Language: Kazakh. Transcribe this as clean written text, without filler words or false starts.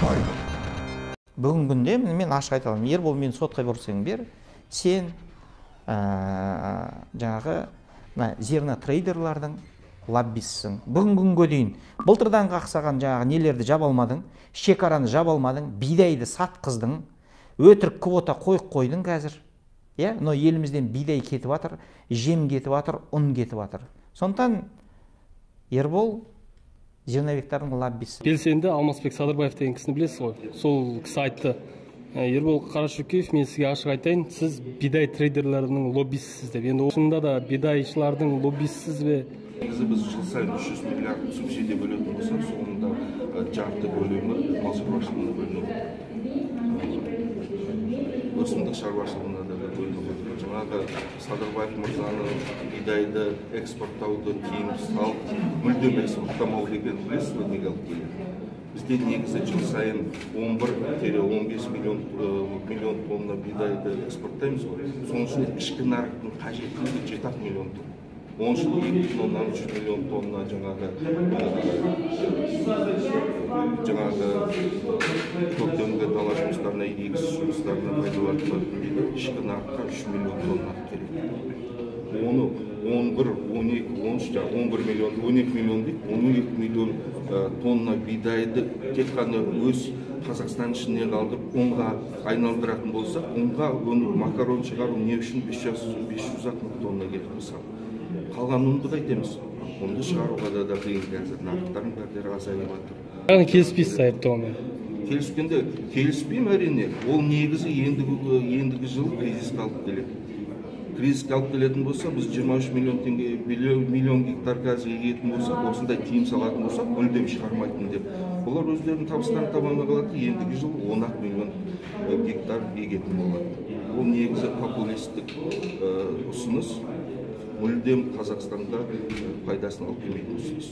Бүгінгі күнде мен ашық айта аламын, Ербол мені сотқа берсең бер, сен жаңағы зерна трейдерлардың лоббистсің. Бүгінгі күнге дейін былтырдан қақсаған жаңағы нелерді жаба алмадың, шекараны жаба алмадың, бидайды сатқыздың, өтірік квота қойдың қазір. Но елімізден бидай кетіп жатыр, жем кетіп жатыр, ұн кетіп жатыр. Сондықтан Ербол зерновиктардың лоббисі. Белсенді Алмасбек Садырбаев деген кісіні білесіз ғой. Сол кісі айтты: Ербол Қарашөкеев, мен сізге ашық айтайын, сіз бидай трейдерлерінің лоббисісіз деп. Енді осында да бидайшылардың лоббисісіз бе? Негізі біз жыл сайын 300 миллиард субсидия бөлетін болсақ, соңында жарты бөлімі мал шаруашылығына бөлінеді. Өсімдік шаруашылығына да бөлінеді. Жаңағы Садырбаев мырзаның бидайды экспорттауды тыйым салып, мүлдем экспорттамау деген білесіз бе, неге алып келеді? Бізде негізі жыл сайын 11-15 миллион тонна бидайды экспорттаймыз ғой. Соның ішінде ішкі нарықтың қажеттілігі 7 миллион тонна. 10 жыл 2,3 миллион тонна жаңағы көктемгі дала жұмыстарына, егіс жұмыстарына пайдаланылатын ішкі нарыққа 3 миллион тонна керек. Оны 12 миллион тонна бидайды тек қана өз Қазақстан ішіне қалдырып, ұнға айналдыратын болса, ұнға макарон шығару не үшін 500 тонна керек мысалы. Қалған ұнды қайтеміз. Ұнды шығаруға да қиын қазір, нарықтардың бәрі азайып жатыр. Яғни келіспейсіз айыптаумен? Келіспегенде келіспеймін әрине. Ол негізі ендігі жыл кризиске алып келеді. Кризиске алып келетін болса, біз 23 миллион гектар қазір егетін болса, осындай тыйым салатын болса, мүлдем шығармайтын деп. Олар өздерінің табыстарын табамай қалады, ендігі жыл 10 миллион гектар егетін болады. Ол негізі популистік ұсыныс. Мүлдем Қазақстанда пайдасын алып келмейтін ұсыныс.